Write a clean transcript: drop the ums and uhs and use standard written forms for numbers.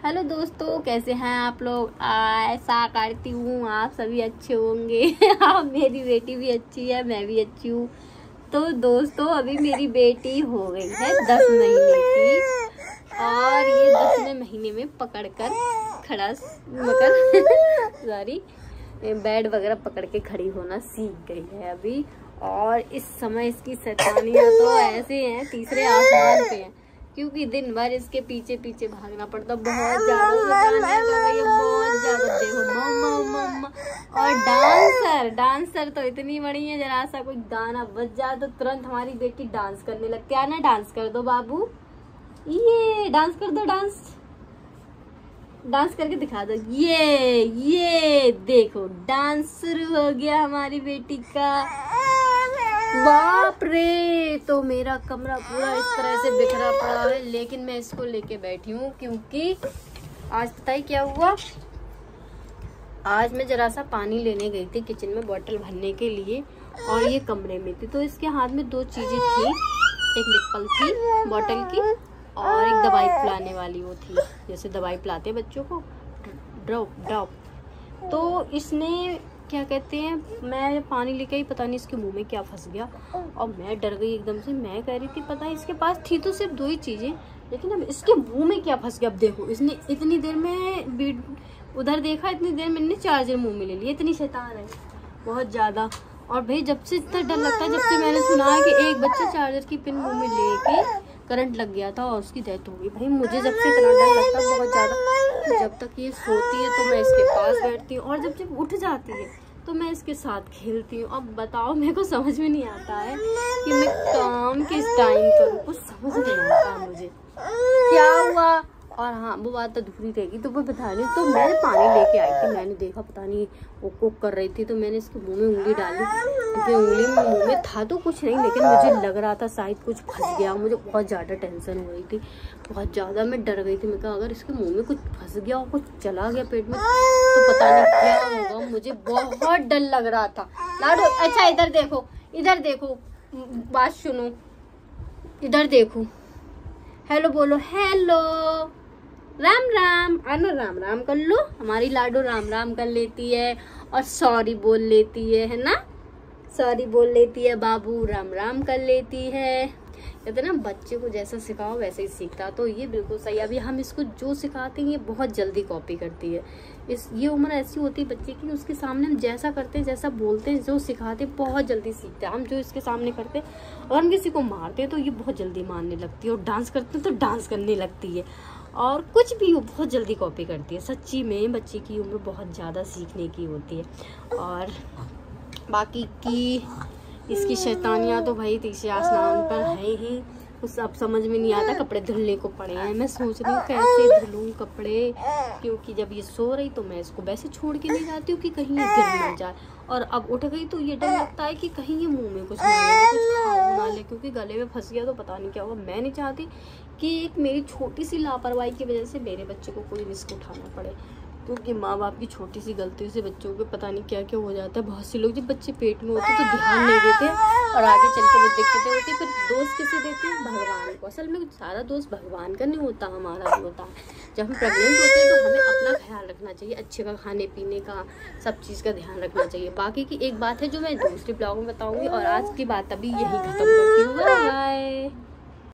Hello दोस्तों, कैसे हैं आप लोग। ऐसा करती हूँ आप सभी अच्छे होंगे। आप मेरी बेटी भी अच्छी है, मैं भी अच्छी हूँ। तो दोस्तों, अभी मेरी बेटी हो गई है 10 महीने की और ये 10वें महीने में पकड़कर खड़ा मकर सॉरी बेड वगैरह पकड़ के खड़ी होना सीख गई है अभी। और इस समय इसकी शैतानियाँ तो ऐसे हैं, तीसरे आसमान पे हैं, क्योंकि दिन भर इसके पीछे पीछे भागना पड़ता। बहुत ज्यादा देखो मम्मा मम्मा। और डांसर तो इतनी बड़ी है, जरा सा कोई गाना बज जाए तो तुरंत हमारी बेटी डांस करने लगती है ना। डांस कर दो बाबू, ये डांस कर दो, डांस करके दिखा दो। ये देखो डांस शुरू हो गया हमारी बेटी का। बाप रे, तो मेरा कमरा पूरा इस तरह से बिखरा पड़ा है, लेकिन मैं इसको लेके बैठी हूँ क्योंकि आज पता ही क्या हुआ। आज मैं जरा सा पानी लेने गई थी किचन में बोतल भरने के लिए, और ये कमरे में थी, तो इसके हाथ में दो चीजें थी। एक निप्पल थी बोतल की और एक दवाई पिलाने वाली वो थी, जैसे दवाई पिलाते हैं बच्चों को, ड्रॉप। तो इसने क्या कहते हैं, मैं पानी लेके ही पता नहीं इसके मुंह में क्या फंस गया और मैं डर गई एकदम से। मैं कह रही थी पता है इसके पास थी तो सिर्फ 2 ही चीजें, लेकिन अब इसके मुंह में क्या फंस गया। अब देखो, इसने इतनी देर में उधर देखा, इतनी देर में इतने चार्जर मुंह में ले लिया। इतनी शैतान है बहुत ज्यादा। और भाई जब से इतना डर लगता है, जब से मैंने सुना है कि एक बच्चे चार्जर की पिन मुंह में लेके करंट लग गया था और उसकी डेथ हो गई। भाई मुझे जब से इतना डर लगता है बहुत ज्यादा। जब तक ये सोती है तो मैं इसके पास बैठती हूँ, और जब उठ जाती है तो मैं इसके साथ खेलती हूँ। अब बताओ, मेरे को समझ में नहीं आता है कि मैं काम किस टाइम करूँ, कुछ समझ नहीं आता मुझे क्या हुआ। और हाँ, वो बात अधूरी रहेगी तो मैं बता रही। तो मैं पानी लेके आई थी, मैंने देखा पता नहीं वो कुक कर रही थी, तो मैंने इसके मुंह में उंगली डाली, क्योंकि उंगली में मुंह में था तो कुछ नहीं, लेकिन मुझे लग रहा था शायद कुछ फंस गया। मुझे बहुत ज़्यादा टेंशन हो रही थी, बहुत ज़्यादा मैं डर गई थी। मैं कहा अगर इसके मुंह में कुछ फंस गया और कुछ चला गया पेट में तो पता नहीं क्या होगा। मुझे बहुत डर लग रहा था। लाडो, अच्छा इधर देखो, बात सुनो, इधर देखो, हेलो बोलो, हेलो, राम राम। आना राम राम कर लो। हमारी लाडो राम राम कर लेती है और सॉरी बोल लेती है ना, सॉरी बोल लेती है। बाबू राम राम कर लेती है। कहते ना, बच्चे को जैसा सिखाओ वैसे ही सीखता, तो ये बिल्कुल सही। अभी हम इसको जो सिखाते हैं ये बहुत जल्दी कॉपी करती है। ये उम्र ऐसी होती है बच्चे की, उसके सामने हम जैसा करते हैं, जैसा बोलते हैं, जो सिखाते हैं बहुत जल्दी सीखते हैं। हम जो इसके सामने करते हैं, और हम किसी को मारते हैं तो ये बहुत जल्दी मारने लगती है, और डांस करते हैं तो डांस करने लगती है, और कुछ भी वो बहुत जल्दी कॉपी करती है। सच्ची में बच्चे की उम्र बहुत ज़्यादा सीखने की होती है। और बाकी की इसकी शैतानियाँ तो भाई तीसरे आसमान पर है ही। कुछ अब समझ में नहीं आता, कपड़े धुलने को पड़े हैं। मैं सोच रही हूँ कैसे धुलूँ कपड़े, क्योंकि जब ये सो रही तो मैं इसको वैसे छोड़ के नहीं जाती हूँ कि कहीं ये गिर ना जाए, और अब उठ गई तो ये डर लगता है कि कहीं ये मुंह में कुछ ना ले, कुछ खा ना ले, क्योंकि गले में फंस गया तो पता नहीं क्या होगा। मैं नहीं चाहती कि एक मेरी छोटी सी लापरवाही की वजह से मेरे बच्चे को कोई रिस्क उठाना पड़े, क्योंकि माँ बाप की छोटी सी गलती से बच्चों को पता नहीं क्या क्या हो जाता है। बहुत से लोग जब बच्चे पेट में होते तो ध्यान नहीं देते और आगे चल के वो दिक्कतें होती, फिर दोष किसे देते हैं, भगवान को। असल में सारा दोष भगवान का नहीं होता, हमारा भी होता है। जब हम प्रेग्नेंट होते हैं तो हमें अपना ख्याल रखना चाहिए, अच्छे का खाने पीने का, सब चीज़ का ध्यान रखना चाहिए। बाकी की एक बात है जो मैं दूसरे ब्लॉग में बताऊँगी, और आज की बात अभी यही खत्म करती हूँ। बाय।